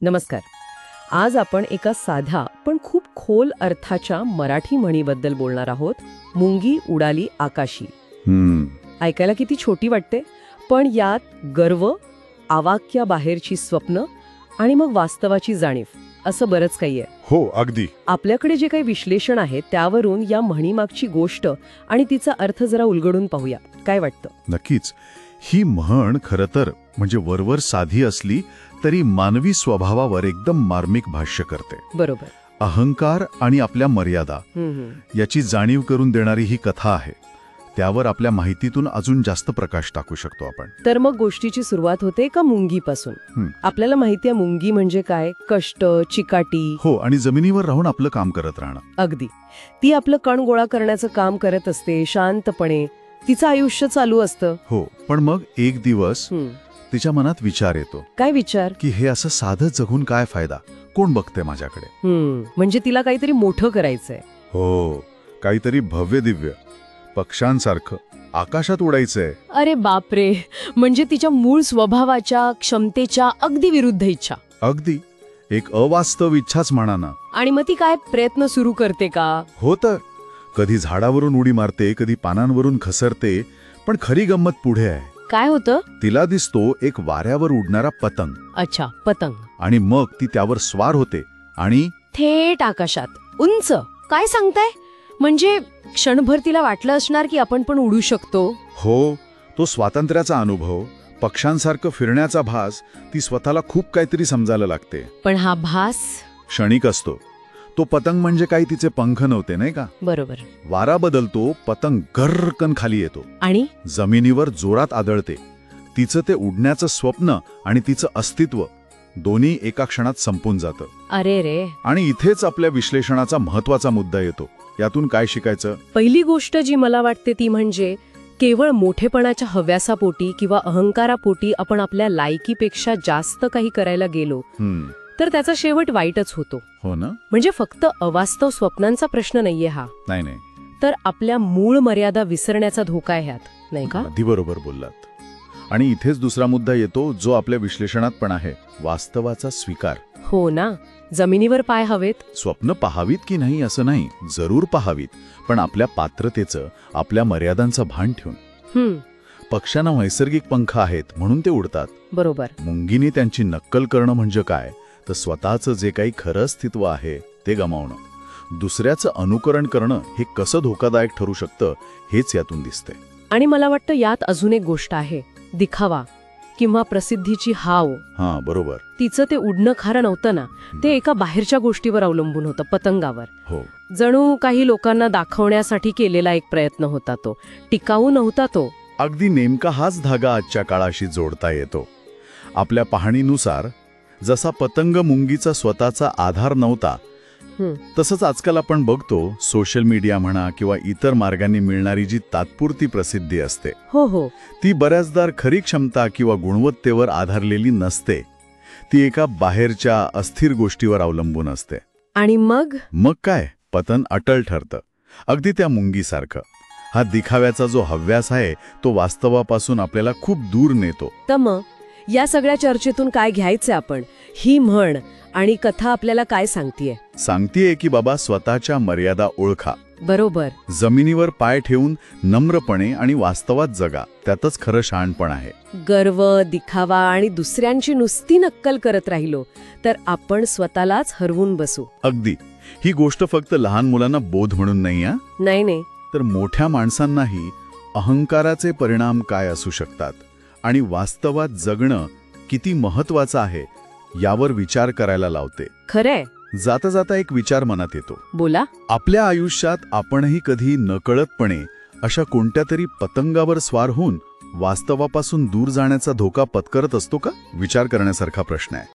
नमस्कार. आज आपण एका साध्या पण खूप खोल अर्थाच्या मराठी म्हणीबद्दल बोलणार आहोत. मुंगी उडाली आकाशी. ऐकायला किती छोटी वाटते, पण यात गर्व, आवाक्याबाहेरची स्वप्न आणि मग वास्तवाची जाणीव असं बरंच काही आहे. हो, अगदी. आपल्याकडे जे काही विश्लेषण आहे त्यावरून या म्हणीमागची गोष्ट आणि तिचा अर्थ जरा उलगडून पाहूया. काय वाटतं? नक्कीच. ही म्हण खरं तर म्हणजे वरवर साधी असली तरी मानवी स्वभावावर एकदम मार्मिक भाष्य करते. बरोबर. अहंकार आणि आपल्या मर्यादा याची जाणीव करून देणारी ही कथा आहे. त्यावर आपल्या माहितीतून अजून जास्त प्रकाश टाकू शकतो आपण. तर मग गोष्टीची सुरुवात होते एका मुंगीपासून. आपल्याला माहिती आहे मुंगी म्हणजे काय? कष्ट, चिकाटी. हो, आणि जमिनीवर राहून आपलं काम करत राहणं. अगदी. ती आपलं कण गोळा करण्याचं काम करत असते शांतपणे. तिचं आयुष्य चालू असतं. हो, पण मग एक दिवस तिच्या मनात विचार येतो. काय विचार? की हे असं साधं जगून काय फायदा? कोण बघते माझ्याकडे? म्हणजे तिला काहीतरी मोठं करायचंय. हो, काहीतरी भव्य दिव्य, पक्ष्यांसारखं आकाशात उडायचंय. अरे बापरे, म्हणजे तिच्या मूळ स्वभावाच्या, क्षमतेच्या अगदी विरुद्ध इच्छा. अगदी एक अवास्तव इच्छाच म्हणा ना. आणि मग ती काय प्रयत्न सुरू करते का? हो, तर कधी झाडावरून उडी मारते, कधी पानांवरून खसरते. पण खरी गंमत पुढे आहे. काय होतं? तिला दिसतो एक वाऱ्यावर उडणारा पतंग. अच्छा, पतंग. आणि मग ती त्यावर स्वार होते आणि थेट आकाशात उंच. काय सांगताय? म्हणजे क्षणभर तिला वाटलं असणार की आपण पण उडू शकतो. हो, तो स्वातंत्र्याचा अनुभव, पक्ष्यांसारखं फिरण्याचा भास, ती स्वतःला खूप काहीतरी समजायला लागते. पण हा भास क्षणिक असतो. तो पतंग म्हणजे काही तिचे पंख नव्हते, नाही का? बरोबर. वारा बदलतो, पतंग गर्रकन खाली येतो आणि जमिनीवर जोरात आदळते. तिचं ते उडण्याचं स्वप्न आणि तिचं अस्तित्व दोन्ही एका क्षणात संपून जातं. अरे रे. आणि इथेच आपल्या विश्लेषणाचा महत्वाचा मुद्दा येतो. यातून काय शिकायचं? पहिली गोष्ट जी मला वाटते ती म्हणजे केवळ मोठेपणाच्या हव्यासापोटी किंवा अहंकारापोटी आपण आपल्या लायकीपेक्षा जास्त काही करायला गेलो तर त्याचा शेवट वाईटच होतो. हो ना. म्हणजे फक्त अवास्तव स्वप्नांचा प्रश्न नाहीये हा. नाही, तर आपल्या मूळ मर्यादा विसरण्याचा धोका आहे ह्यात, नाही का? अगदी बरोबर बोललात. आणि इथेच दुसरा मुद्दा येतो जो आपल्या विश्लेषणात पण आहे, वास्तवाचा स्वीकार. हो ना. जमिनीवर पाय हवेत. स्वप्न पाहावीत की नाही असं नाही, जरूर पाहावीत, पण आपल्या पात्रतेचं, आपल्या मर्यादांचं भान ठेवून. पक्ष्यांना नैसर्गिक पंख आहेत म्हणून ते उडतात. बरोबर. मुंगीने त्यांची नक्कल करणं म्हणजे काय? तर स्वतःचं जे काही खरं अस्तित्व आहे ते गमावणं. दुसऱ्याचं अनुकरण करणं हे कसं धोकादायक ठरू शकतं हेच यातून दिसते. आणि मला वाटतं यात अजून एक गोष्ट आहे, दिखावा किंवा प्रसिद्धीची हाव. हां, बरोबर. तिचं ते उडणं खरं नव्हतं ना, ते एका बाहेरच्या गोष्टीवर अवलंबून होतं, पतंगावर. हो. जणू काही लोकांना दाखवण्यासाठी केलेला एक प्रयत्न होता तो, टिकाऊ नव्हता तो. अगदी नेमका हाच धागा आजच्या काळाशी जोडता येतो. आपल्या पाहणीनुसार जसा पतंग मुंगीचा स्वतःचा आधार नव्हता, तसंच आजकाल आपण बघतो सोशल मीडिया म्हणा किंवा इतर मार्गांनी मिळणारी जी तात्पुरती प्रसिद्धी असते, हो, ती बऱ्याचदा खरी क्षमता किंवा गुणवत्तेवर आधारलेली नसते. ती एका बाहेरच्या अस्थिर गोष्टीवर अवलंबून असते. आणि मग काय? पतन अटळ ठरतं, अगदी त्या मुंगीसारखं. हा दिखाव्याचा जो हव्यास आहे तो वास्तवापासून आपल्याला खूप दूर नेतो. तर मग या सगळ्या चर्चेतून काय घ्यायचं आपण? ही म्हण आणि कथा आपल्याला काय सांगतेय की बाबा स्वतःच्या मर्यादा ओळखा. बरोबर. जमिनीवर पाय ठेवून नम्रपणे आणि वास्तवात जगा, त्यातच खरं शहाणपण आहे. गर्व, दिखावा आणि दुसऱ्यांची नुसती नक्कल करत राहिलो तर आपण स्वतःलाच हरवून बसू. अगदी. ही गोष्ट फक्त लहान मुलांना बोध म्हणून नाही, तर मोठ्या माणसांनाही अहंकाराचे परिणाम काय असू शकतात आणि वास्तवात जगणं किती महत्वाचं आहे यावर विचार करायला लावते. खरंय. जाता जाता एक विचार मनात येतो. बोला. आपल्या आयुष्यात आपणही कधी नकळतपणे अशा कोणत्या तरी पतंगावर स्वार होऊन वास्तवापासून दूर जाण्याचा धोका पत्करत असतो का? विचार करण्यासारखा प्रश्न आहे.